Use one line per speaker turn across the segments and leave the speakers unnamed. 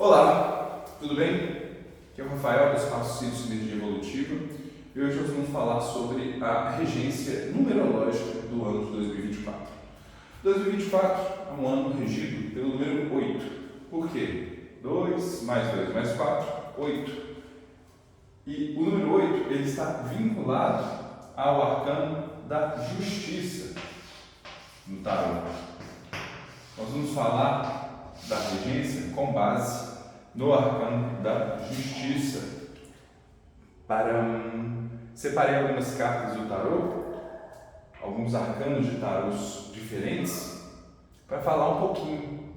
Olá, tudo bem? Aqui é o Rafael do Espaço Ciência e Energia Evolutiva e hoje nós vamos falar sobre a regência numerológica do ano de 2024. 2024 é um ano regido pelo número 8. Por quê? 2 mais 2 mais 4, 8. E o número 8 ele está vinculado ao arcano da justiça no tarô. Nós vamos falar da regência com base no arcano da justiça. Separei algumas cartas do tarô, alguns arcanos de tarôs diferentes, para falar um pouquinho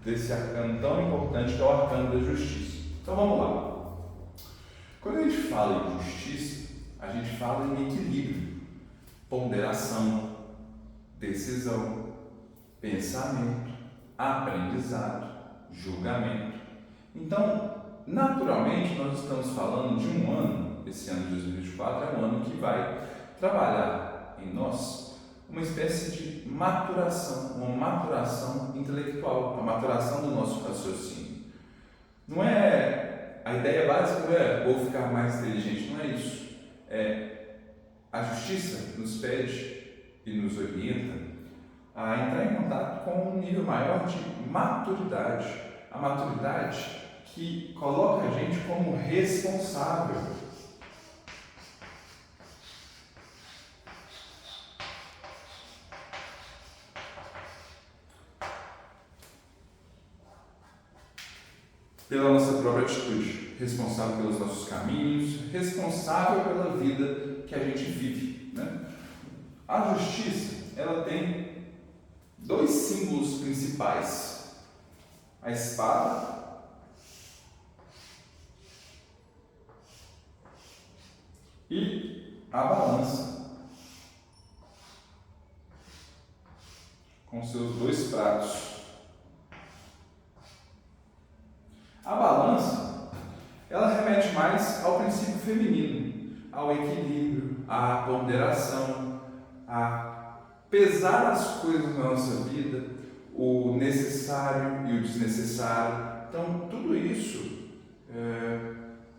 desse arcano tão importante que é o arcano da justiça. Então vamos lá. Quando a gente fala em justiça, a gente fala em equilíbrio, ponderação, decisão, pensamento, aprendizado, julgamento. Então, naturalmente, nós estamos falando de um ano, esse ano de 2024 é um ano que vai trabalhar em nós uma espécie de maturação, uma maturação intelectual, a maturação do nosso raciocínio. Não é, a ideia básica não é vou ficar mais inteligente, não é isso. A justiça nos pede e nos orienta a entrar em contato com um nível maior de maturidade, a maturidade que coloca a gente como responsável. Pela nossa própria atitude, responsável pelos nossos caminhos, responsável pela vida que a gente vive, né? A justiça, ela tem dois símbolos principais: a espada e a balança, com seus dois pratos. A balança, ela remete mais ao princípio feminino, ao equilíbrio, à ponderação, a pesar as coisas na nossa vida, o necessário e o desnecessário. Então, tudo isso,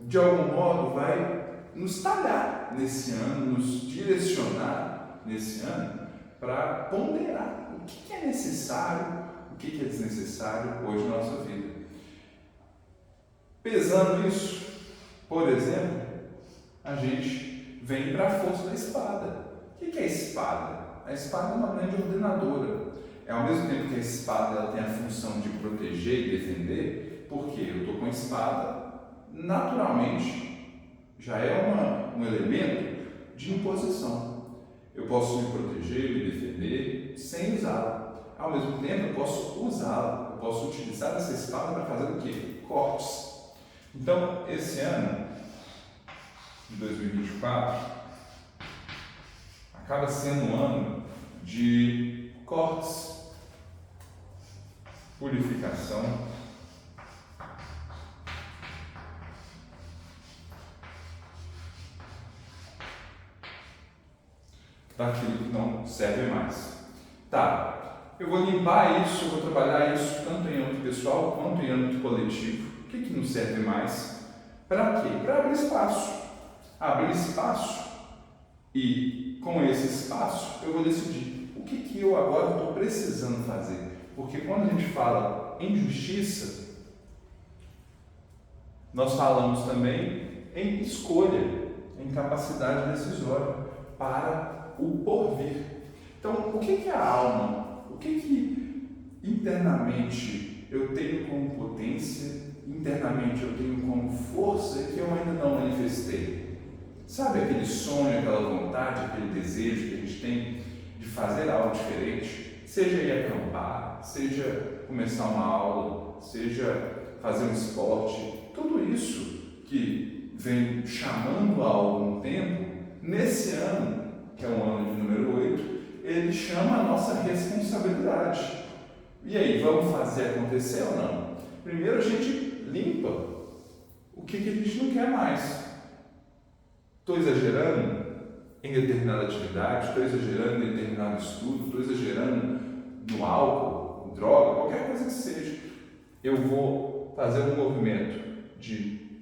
de algum modo, vai nos talhar nesse ano, nos direcionar nesse ano para ponderar o que é necessário, o que é desnecessário hoje na nossa vida. Pesando isso, por exemplo, a gente vem para a força da espada. O que é a espada? A espada é uma grande ordenadora. Ao mesmo tempo que a espada ela tem a função de proteger e defender, porque eu estou com a espada, naturalmente já é um elemento de imposição. Eu posso me proteger, me defender sem usá-la. Ao mesmo tempo, eu posso usá-la, eu posso utilizar essa espada para fazer o quê? Cortes. Então, esse ano de 2024 acaba sendo um ano de cortes, purificação, daquilo que não serve mais. Tá, eu vou limpar isso, eu vou trabalhar isso tanto em âmbito pessoal quanto em âmbito coletivo. O que não serve mais? Para quê? Para abrir espaço. Abrir espaço e com esse espaço eu vou decidir o que eu agora estou precisando fazer. Porque quando a gente fala em justiça, nós falamos também em escolha, em capacidade decisória para o porvir. Então, o que é a alma? O que internamente eu tenho como potência, internamente eu tenho como força que eu ainda não manifestei? Sabe aquele sonho, aquela vontade, aquele desejo que a gente tem de fazer algo diferente? Seja ir acampar, seja começar uma aula, seja fazer um esporte, tudo isso que vem chamando há algum tempo, nesse ano, que é um ano de número 8, ele chama a nossa responsabilidade. E aí, vamos fazer acontecer ou não? Primeiro a gente limpa o que a gente não quer mais. Estou exagerando em determinada atividade, estou exagerando em determinado estudo, estou exagerando no álcool, em droga, qualquer coisa que seja. eu vou fazer um movimento de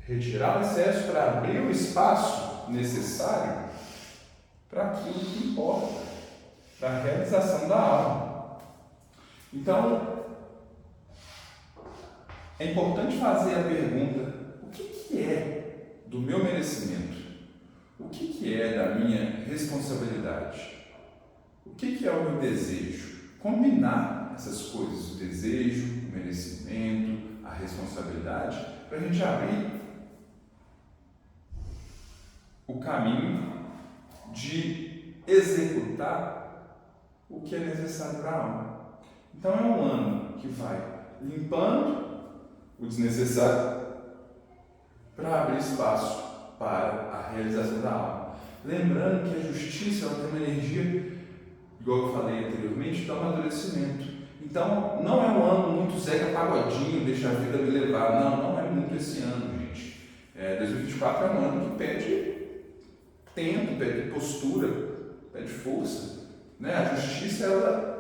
retirar o excesso para abrir o espaço necessário para aquilo que importa, para a realização da alma. Então, é importante fazer a pergunta: o que é do meu merecimento? O que é da minha responsabilidade? O que é o meu desejo? Combinar essas coisas, o desejo, o merecimento, a responsabilidade, para a gente abrir o caminho de executar o que é necessário para a alma. Então é um ano que vai limpando o desnecessário para abrir espaço para a realização da alma. Lembrando que a justiça ela tem uma energia, igual eu falei anteriormente, do amadurecimento. Então não é um ano muito Zeca Pagodinho, deixa a vida me levar. Não é muito esse ano, gente. 2024 é um ano que pede tempo, pede postura, pede força. Né? A justiça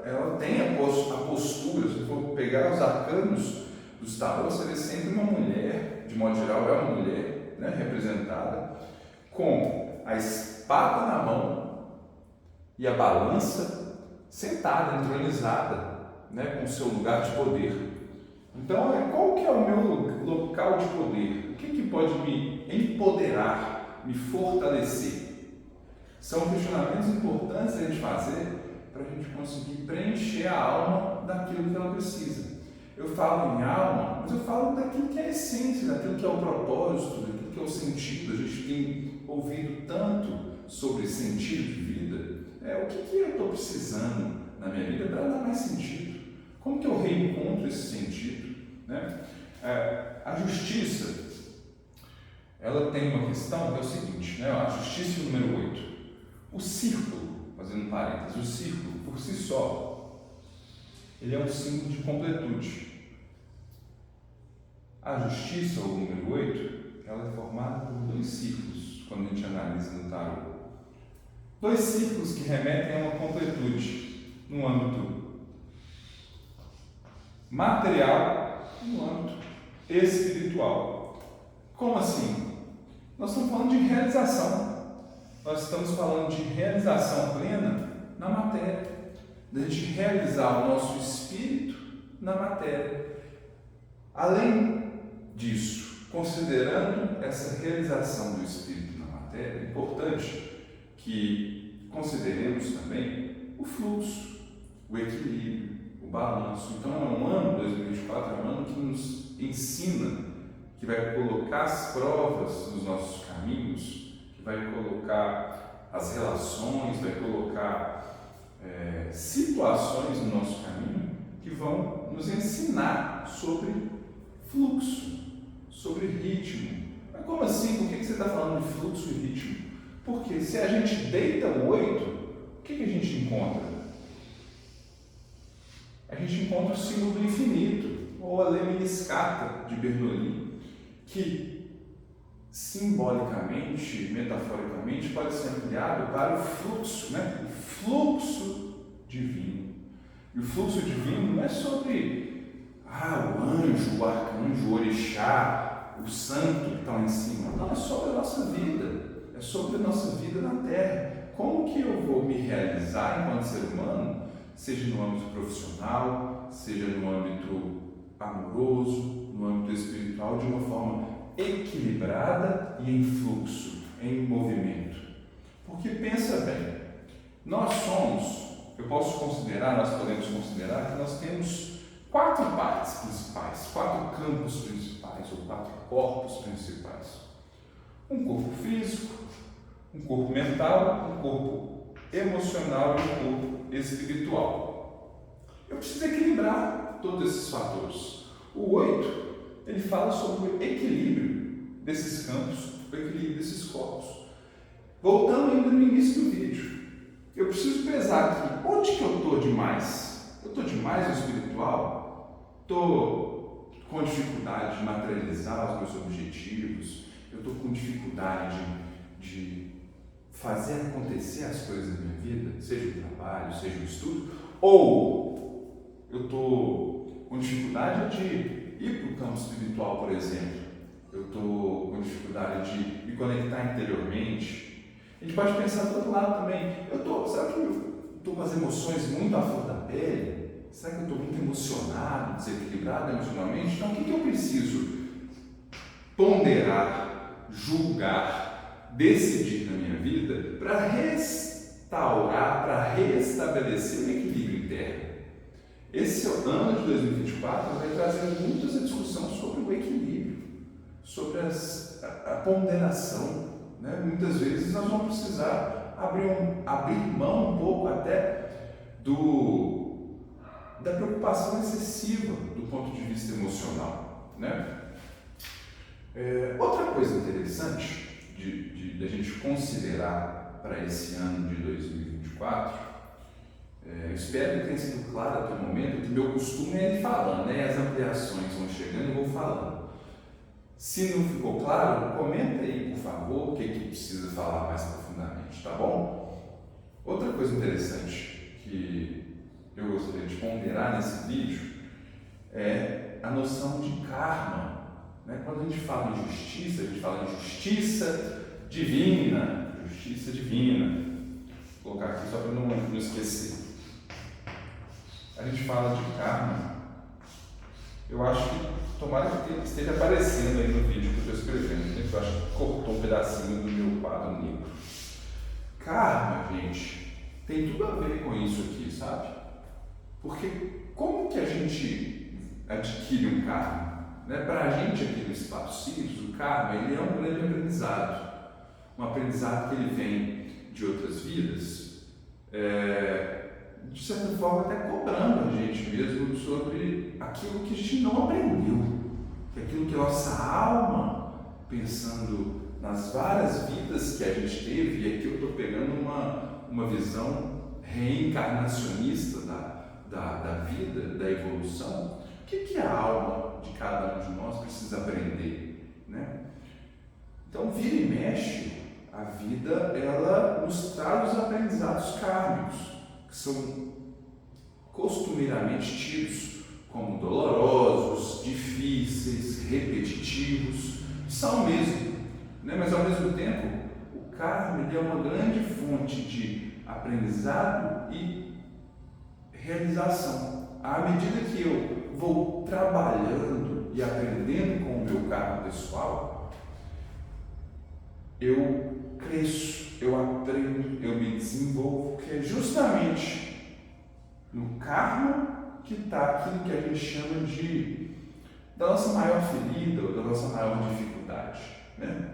ela tem a postura. Se for pegar os arcanos dos tarôs, você vê sempre uma mulher, de modo geral é uma mulher, né, representada com a espada na mão e a balança sentada, entronizada, né, com o seu lugar de poder. Então, qual que é o meu local de poder? O que pode me empoderar, me fortalecer? São questionamentos importantes a gente fazer para a gente conseguir preencher a alma daquilo que ela precisa. Eu falo em alma, mas eu falo daquilo que é a essência, daquilo que é o propósito, daquilo que é o sentido. A gente tem ouvido tanto sobre sentido de vida. O que eu estou precisando na minha vida para dar mais sentido? Como que eu reencontro esse sentido? Né? A justiça, ela tem uma questão que é o seguinte, né? A justiça número 8. O círculo, fazendo parênteses, o círculo por si só, ele é um símbolo de completude. A justiça, o número 8, ela é formada por 2 círculos, quando a gente analisa no tarô. 2 círculos que remetem a uma completude no âmbito material e no âmbito espiritual. Como assim? Nós estamos falando de realização. Nós estamos falando de realização plena na matéria. Da gente realizar o nosso espírito na matéria. Além disso, considerando essa realização do espírito na matéria, é importante que consideremos também o fluxo, o equilíbrio, o balanço. Então é um ano, 2024, é um ano que nos ensina, que vai colocar as provas nos nossos caminhos, que vai colocar as relações, vai colocar situações no nosso caminho que vão nos ensinar sobre fluxo, sobre ritmo. Mas como assim? Por que você está falando de fluxo e ritmo? Porque se a gente deita o 8, o que a gente encontra? A gente encontra o símbolo do infinito, ou a Lemniscata de Bernoulli, que simbolicamente, metaforicamente, pode ser ampliado para o fluxo, né? O fluxo divino. E o fluxo divino não é sobre o anjo, o arcanjo, o orixá, o santo que está lá em cima. Não, é sobre a nossa vida. É sobre a nossa vida na Terra. Como que eu vou me realizar enquanto ser humano, seja no âmbito profissional, seja no âmbito amoroso, no âmbito espiritual, de uma forma equilibrada e em fluxo, em movimento. Porque pensa bem, nós podemos considerar que nós temos 4 partes principais, 4 campos principais, ou 4 corpos principais. Um corpo físico, um corpo mental, um corpo emocional e um corpo espiritual. Eu preciso equilibrar todos esses fatores. O 8, ele fala sobre o equilíbrio desses campos, o equilíbrio desses corpos. Voltando ainda no início do vídeo, eu preciso pesar aqui, onde que eu estou demais? Eu estou demais no espiritual? Estou com dificuldade de materializar os meus objetivos? Eu estou com dificuldade de fazer acontecer as coisas na minha vida, seja o trabalho, seja o estudo? Ou eu estou com dificuldade de ir para o campo espiritual, por exemplo. Eu estou com dificuldade de me conectar interiormente. A gente pode pensar do outro lado também. Será que eu estou com as emoções muito à flor da pele? Será que eu estou muito emocionado, desequilibrado emocionalmente? Então, o que eu preciso ponderar, julgar, decidir na minha vida para restaurar, para restabelecer o equilíbrio interno? Esse ano de 2024 vai trazer muita discussão sobre o equilíbrio, sobre a ponderação. Né? Muitas vezes nós vamos precisar abrir mão um pouco até da preocupação excessiva do ponto de vista emocional. Né? Outra coisa interessante de a gente considerar para esse ano de 2024, eu espero que tenha sido claro até o momento, que meu costume é ir falando, né? As ampliações vão chegando e eu vou falando. Se não ficou claro, comenta aí, por favor, o que precisa falar mais profundamente, tá bom? Outra coisa interessante que eu gostaria de ponderar nesse vídeo é a noção de karma. Né? Quando a gente fala em justiça, a gente fala em justiça divina. Justiça divina. Vou colocar aqui só para não esquecer. A gente fala de karma. Eu acho que tomara que esteja aparecendo aí no vídeo que eu estou escrevendo. Né? Eu acho que cortou um pedacinho do meu quadro negro. Karma, gente, tem tudo a ver com isso aqui, sabe? Porque como que a gente adquire um karma? Né? Para a gente aqui no Espaço Sirius, o karma ele é um grande aprendizado. Um aprendizado que ele vem de outras vidas, de certa forma até cobrando a gente mesmo sobre aquilo que a gente não aprendeu, que aquilo que a nossa alma, pensando nas várias vidas que a gente teve, e aqui eu estou pegando uma visão reencarnacionista da vida, da evolução, o que a alma de cada um de nós precisa aprender, né? Então, vira e mexe, a vida ela nos traz os aprendizados kármicos, que são costumeiramente tidos como dolorosos, difíceis, repetitivos, são mesmo, né? Mas ao mesmo tempo o karma é uma grande fonte de aprendizado e realização. À medida que eu vou trabalhando e aprendendo com o meu karma pessoal, eu cresço, eu aprendo, eu me desenvolvo, que é justamente no karma que está aquilo que a gente chama da nossa maior ferida ou da nossa maior dificuldade, né?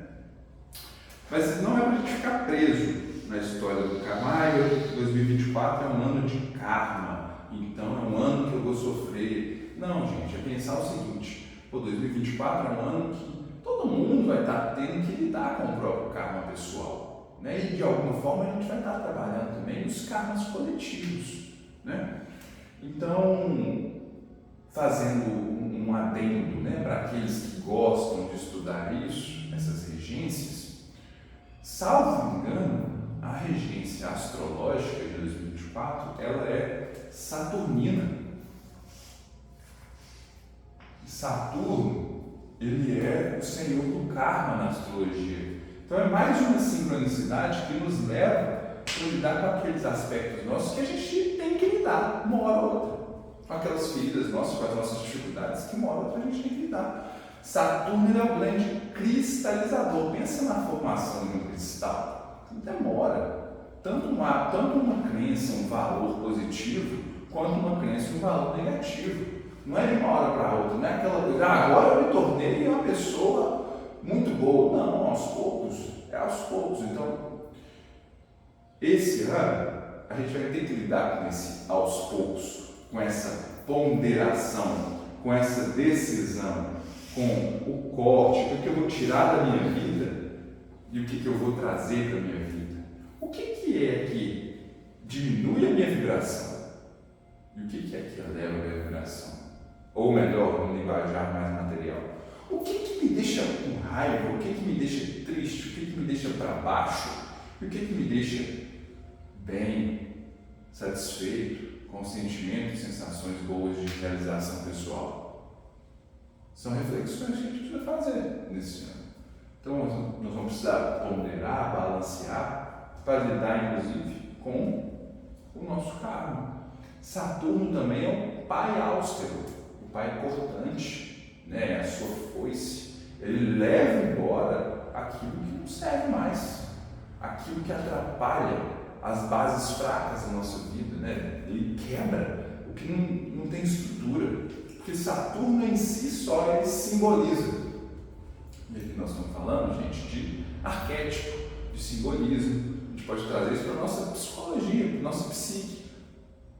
Mas não é para a gente ficar preso na história do karma. 2024 é um ano de karma, então é um ano que eu vou sofrer. Não, gente, é pensar o seguinte: 2024 é um ano que todo mundo vai estar tendo que lidar com o próprio karma pessoal, né? E de alguma forma a gente vai estar trabalhando também os karmas coletivos, né? Então, fazendo um adendo, né, para aqueles que gostam de estudar isso, essas regências, salvo engano, a regência astrológica de 2024 ela é saturnina. Saturno, ele é o senhor do karma na astrologia. Então é mais uma sincronicidade que nos leva a lidar com aqueles aspectos nossos que a gente tem que lidar uma hora ou outra, com aquelas feridas nossas, com as nossas dificuldades que uma hora ou outra a gente tem que lidar. Saturno é o grande cristalizador. Pensa na formação de um cristal. Demora. Tanto uma crença, um valor positivo, quanto uma crença, um valor negativo. Não é de uma hora para outra, não é aquela coisa, agora eu me tornei uma pessoa muito boa. Não, aos poucos. É aos poucos. Então, esse ano, a gente vai ter que lidar com esse aos poucos, com essa ponderação, com essa decisão, com o corte, o que eu vou tirar da minha vida e o que eu vou trazer para a minha vida. O que é que diminui a minha vibração e o que é que eleva a minha vibração? Ou melhor, no linguajar mais material, o que me deixa com raiva, o que me deixa triste, o que me deixa para baixo e o que me deixa bem, satisfeito, com sentimentos e sensações boas de realização pessoal? São reflexões que a gente precisa fazer nesse ano. Então, nós vamos precisar ponderar, balancear, para lidar, inclusive, com o nosso karma. Saturno também é o pai austero, o pai cortante, né? A sua foice. Ele leva embora aquilo que não serve mais, aquilo que atrapalha as bases fracas da nossa vida, né? Ele quebra o que não tem estrutura, porque Saturno em si só ele simboliza. E aqui nós estamos falando, gente, de arquétipo, de simbolismo. A gente pode trazer isso para a nossa psicologia, para a nossa psique.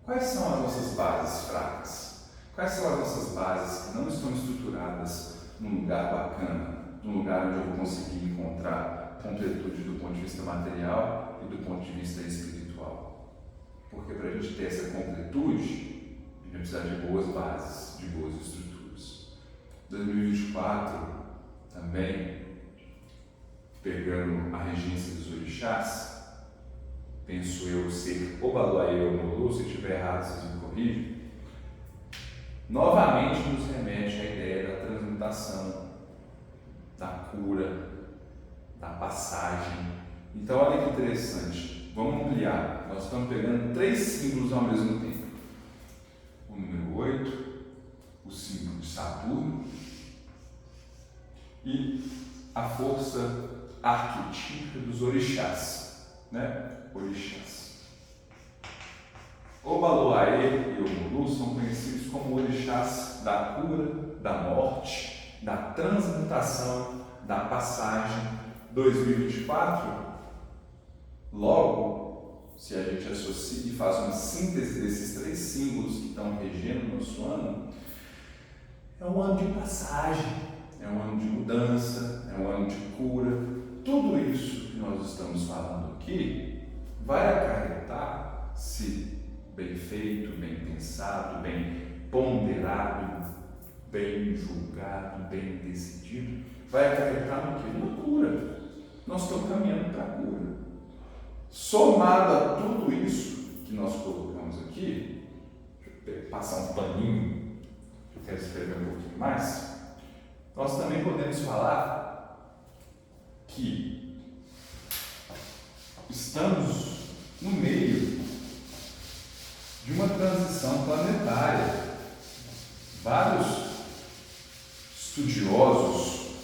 Quais são as nossas bases fracas? Quais são as nossas bases que não estão estruturadas num lugar bacana, num lugar onde eu vou conseguir encontrar completude do ponto de vista material e do ponto de vista espiritual? Porque para a gente ter essa completude, a gente vai precisar de boas bases, de boas estruturas. 2024 também, pegando a regência dos orixás, penso eu ser Obaloaê ou Molu, se estiver errado vocês me corrigem, novamente nos remete à ideia da transmutação, da cura, da passagem. Então olha que interessante, vamos ampliar, nós estamos pegando 3 símbolos ao mesmo tempo. O número 8, o símbolo de Saturno, e a força arquetípica dos orixás, né? Orixás. Obaloaê e Omulu são conhecidos como orixás da cura, da morte, da transmutação, da passagem. 2024, logo, se a gente associa e faz uma síntese desses 3 símbolos que estão regendo o nosso ano, é um ano de passagem. É um ano de mudança, é um ano de cura. Tudo isso que nós estamos falando aqui vai acarretar, se bem feito, bem pensado, bem ponderado, bem julgado, bem decidido, vai acarretar no quê? Na cura. Nós estamos caminhando para a cura. Somado a tudo isso que nós colocamos aqui, deixa eu passar um paninho, eu quero escrever um pouquinho mais. Nós também podemos falar que estamos no meio de uma transição planetária. Vários estudiosos,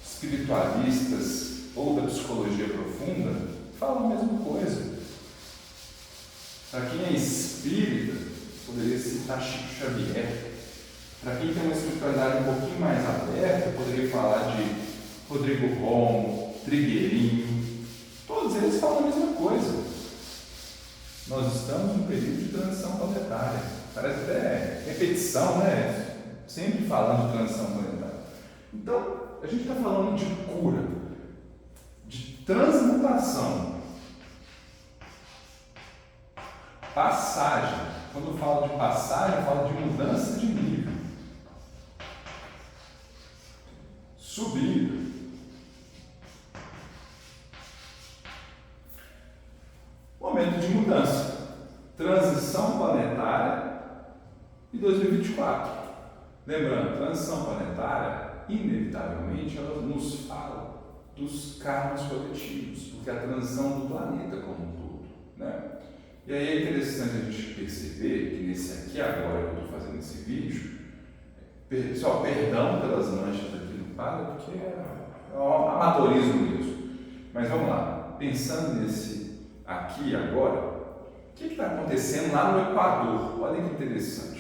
espiritualistas ou da psicologia profunda falam a mesma coisa. Para quem é espírita, poderia citar Chico Xavier. Para quem tem uma espiritualidade um pouquinho mais aberta, poderia falar de Rodrigo Romo, Trigueirinho. Todos eles falam a mesma coisa. Nós estamos num período de transição planetária. Parece até repetição, né? Sempre falando de transição planetária. Então, a gente está falando de cura, de transmutação, passagem. Quando eu falo de passagem, eu falo de mudança de nível. Subida. Momento de mudança. Transição planetária e 2024. Lembrando, transição planetária, inevitavelmente, ela nos fala dos karmas coletivos, porque é a transição do planeta como um todo, né? E aí é interessante a gente perceber que nesse aqui agora que eu estou fazendo esse vídeo, pessoal, perdão pelas manchas aqui no quadro, porque é um amadorismo mesmo. Mas vamos lá, pensando nesse aqui agora, o que está acontecendo lá no Equador? Olha que interessante.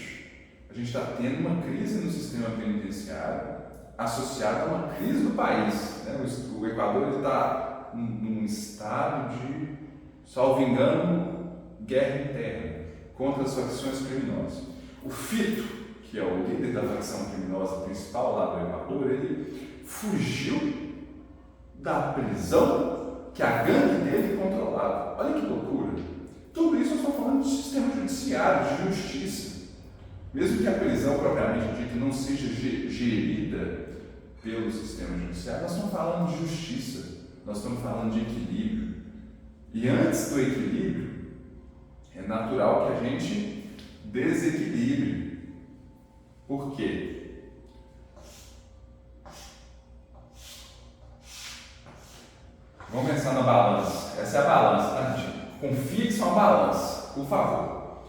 A gente está tendo uma crise no sistema penitenciário associada a uma crise do país, né? O Equador está num estado de, salvo engano, guerra interna contra as facções criminosas. O Fito, que é o líder da facção criminosa principal lá do Equador, ele fugiu da prisão que a gangue dele controlava. Olha que loucura! Tudo isso eu estou falando de sistema judiciário, de justiça. Mesmo que a prisão propriamente dita não seja gerida pelo sistema judiciário, nós estamos falando de justiça, nós estamos falando de equilíbrio. E antes do equilíbrio, é natural que a gente desequilíbrio. Por quê? Vamos pensar na balança. Essa é a balança, tá, gente? Confie que isso é uma balança, por favor.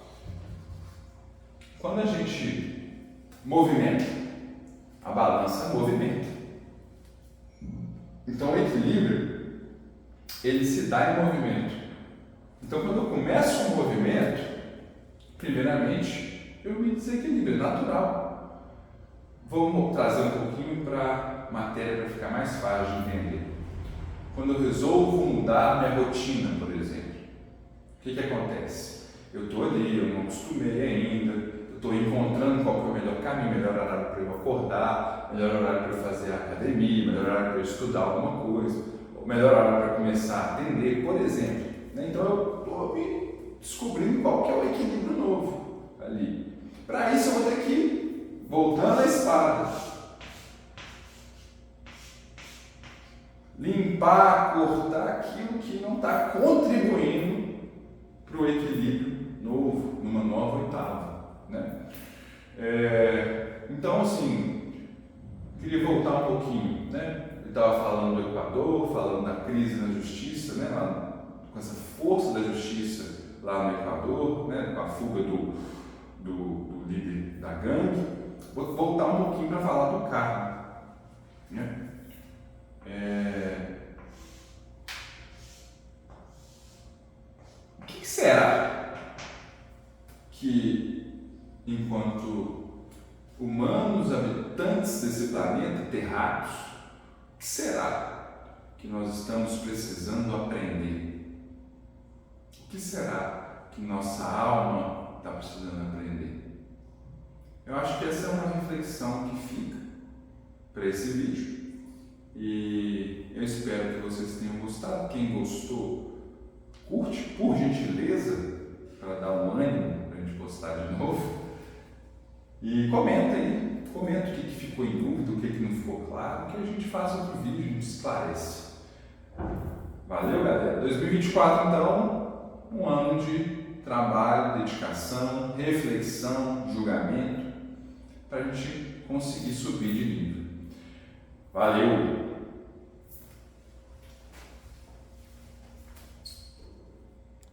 Quando a gente movimenta, a balança movimenta. Então o equilíbrio, ele se dá em movimento. Então quando eu começo um movimento, primeiramente eu me desequilibro, é natural. Vou trazer um pouquinho para a matéria para ficar mais fácil de entender. Quando eu resolvo mudar a minha rotina, por exemplo, o que acontece? Eu estou ali, eu não acostumei ainda, eu estou encontrando qual que é o melhor caminho, melhor horário para eu acordar, melhor horário para eu fazer a academia, melhor horário para eu estudar alguma coisa, melhor horário para começar a atender, por exemplo. Então eu estou me descobrindo qual que é o equilíbrio novo ali. Para isso eu vou ter que ir voltando à espada. Limpar, cortar aquilo que não está contribuindo para o equilíbrio novo, numa nova etapa, né? Então, assim, queria voltar um pouquinho, né? Eu estava falando do Equador, falando da crise na justiça, né? Lá, com essa força da justiça lá no Equador, né? Com a fuga do líder da gangue. Vou voltar um pouquinho para falar do karma, né? O que será que, enquanto humanos, habitantes desse planeta, terráqueos, o que será que nós estamos precisando aprender? O que será que nossa alma está precisando aprender? Eu acho que essa é uma reflexão que fica para esse vídeo. E eu espero que vocês tenham gostado. Quem gostou, curte, por gentileza, para dar um ânimo para a gente postar de novo. E comenta aí, comenta o que ficou em dúvida, o que não ficou claro, que a gente faz outro vídeo, a gente esclarece. Valeu, galera? 2024, então, um ano de trabalho, dedicação, reflexão, julgamento, para a gente conseguir subir de nível. Valeu!